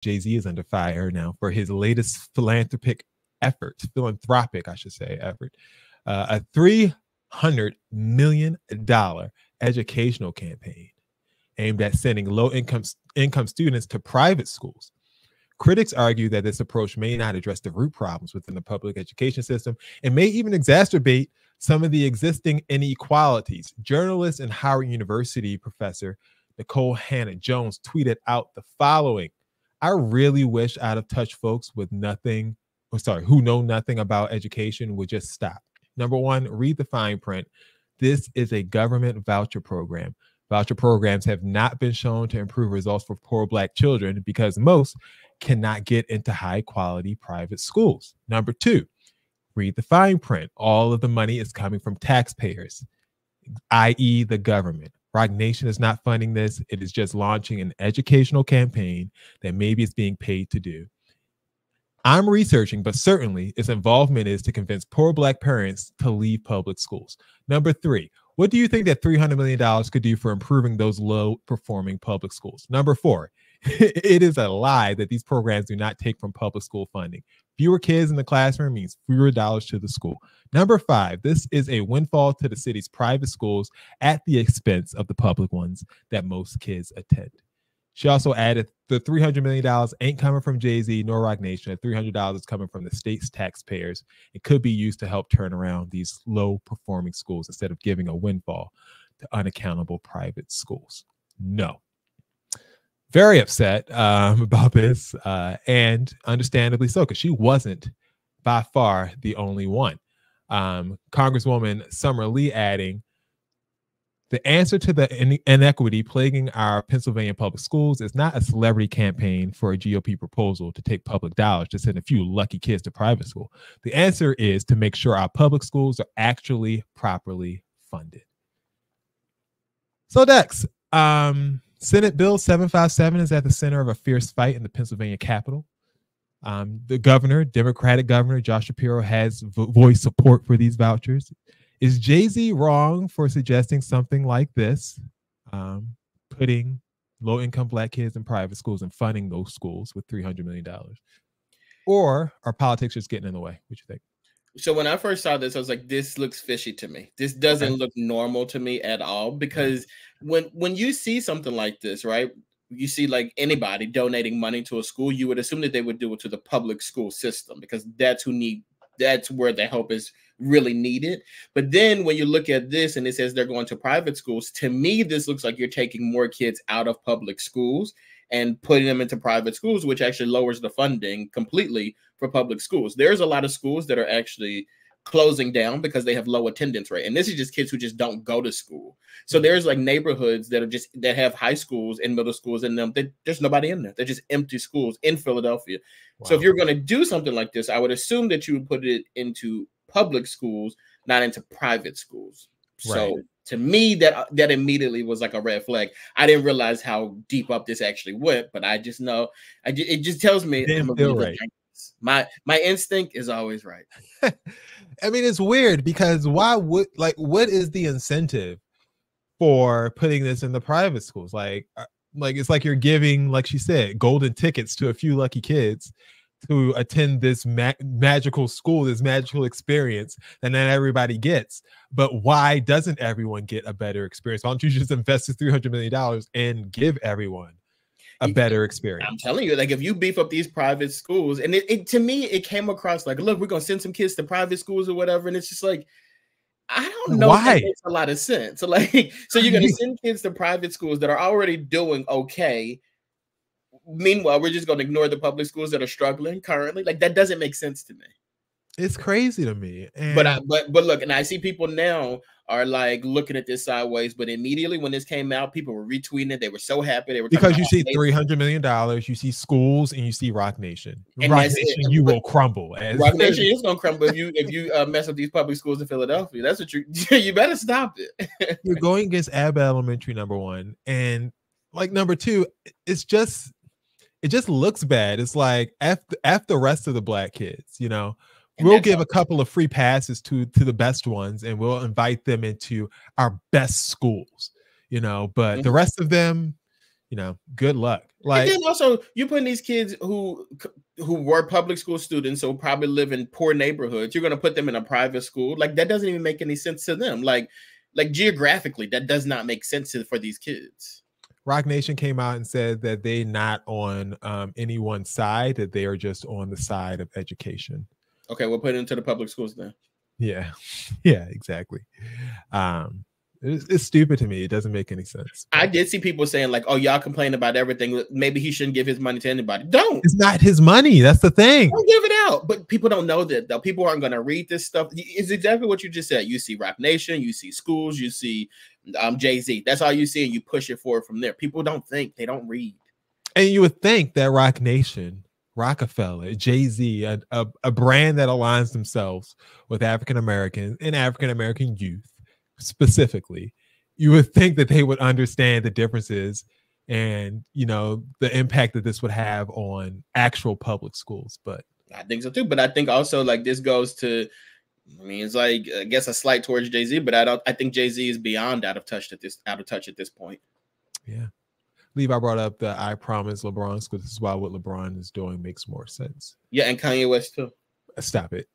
Jay-Z is under fire now for his latest philanthropic, I should say, effort. A $300 million educational campaign aimed at sending low-income students to private schools. Critics argue that this approach may not address the root problems within the public education system and may even exacerbate some of the existing inequalities. Journalist and Howard University professor Nikole Hannah-Jones tweeted out the following: I really wish out-of-touch folks who know nothing about education would just stop. Number one, read the fine print. This is a government voucher program. Voucher programs have not been shown to improve results for poor Black children because most cannot get into high-quality private schools. Number two, read the fine print. All of the money is coming from taxpayers, i.e. the government. Roc Nation is not funding this. It is just launching an educational campaign that maybe it's being paid to do. I'm researching, but certainly its involvement is to convince poor Black parents to leave public schools. Number three, what do you think that $300 million could do for improving those low-performing public schools? Number four, it is a lie that these programs do not take from public school funding. Fewer kids in the classroom means fewer dollars to the school. Number five, this is a windfall to the city's private schools at the expense of the public ones that most kids attend. She also added the $300 million ain't coming from Jay-Z nor Roc Nation. The $300 is coming from the state's taxpayers. It could be used to help turn around these low-performing schools instead of giving a windfall to unaccountable private schools. No. Very upset about this, and understandably so, because she wasn't by far the only one. Congresswoman Summer Lee adding, the answer to the inequity plaguing our Pennsylvania public schools is not a celebrity campaign for a GOP proposal to take public dollars to send a few lucky kids to private school. The answer is to make sure our public schools are actually properly funded. So Dex, Senate Bill 757 is at the center of a fierce fight in the Pennsylvania Capitol. The governor, Democratic Governor Josh Shapiro, has voiced support for these vouchers. Is Jay-Z wrong for suggesting something like this, putting low-income Black kids in private schools and funding those schools with $300 million? Or are politics just getting in the way? What you think? So when I first saw this, I was like, this looks fishy to me. This doesn't look normal to me at all, because when you see something like this, right, you see like anybody donating money to a school, you would assume that they would do it to the public school system because that's where the help is really needed. But then when you look at this and it says they're going to private schools, to me, this looks like you're taking more kids out of public schools and putting them into private schools, which actually lowers the funding completely for public schools. There's a lot of schools that are actually closing down because they have low attendance rate. And this is just kids who just don't go to school. So there's like neighborhoods that have high schools and middle schools in them. There's nobody in there. They're just empty schools in Philadelphia. Wow. So if you're going to do something like this, I would assume that you would put it into public schools, not into private schools. Right. So to me, that immediately was like a red flag. I didn't realize how deep up this actually went, but I just know it just tells me my instinct is always right. I mean, it's weird because what is the incentive for putting this in the private schools? Like it's like you're giving, like she said, golden tickets to a few lucky kids to attend this magical school, this magical experience that not everybody gets. But why doesn't everyone get a better experience? Why don't you just invest this $300 million and give everyone a better experience? I'm telling you, like if you beef up these private schools, and it to me, it came across like, look, we're going to send some kids to private schools or whatever. And it's just like, I don't know. Why? That makes a lot of sense. So you're going to send kids to private schools that are already doing okay. Meanwhile, we're just going to ignore the public schools that are struggling currently. Like that doesn't make sense to me. It's crazy to me. And but look, and I see people now are like looking at this sideways. But immediately when this came out, people were retweeting it. They were so happy. They were because you see $300 million, you see schools, and you see Roc Nation. And Roc Nation, you will crumble. Roc Nation is going to crumble if you mess up these public schools in Philadelphia. That's what you better stop it. You're going against Abba Elementary, number one, and like number two, it just looks bad. It's like F the rest of the Black kids, you know. We'll give a couple of free passes to the best ones, and we'll invite them into our best schools, you know. But the rest of them, you know, good luck. And Like, then also you're putting these kids who were public school students, so probably live in poor neighborhoods. You're going to put them in a private school. Like that doesn't even make any sense to them. Like geographically, that does not make sense for these kids. Rock Nation came out and said that they're not on any one side, that they are just on the side of education. Okay, we'll put it into the public schools then. Yeah, yeah, exactly. It's stupid to me. It doesn't make any sense. I did see people saying like, "Oh, y'all complain about everything. Maybe he shouldn't give his money to anybody." Don't. It's not his money. That's the thing. Don't give it out. But people don't know that though. People aren't going to read this stuff. It's exactly what you just said. You see Rock Nation, you see schools, you see Jay-Z. That's all you see, and you push it forward from there. People don't think. They don't read. And you would think that Rock Nation, Rockefeller, Jay-Z, a brand that aligns themselves with African Americans and African American youth specifically, you would think that they would understand the differences and, you know, the impact that this would have on actual public schools. But I think so too. But I think also like this goes to, I mean, it's like I guess a slight towards Jay-Z, but I think Jay-Z is beyond out of touch at this point. Yeah. Levi brought up the I Promise LeBron school. This is why what LeBron is doing makes more sense. Yeah, and Kanye West too. Stop it.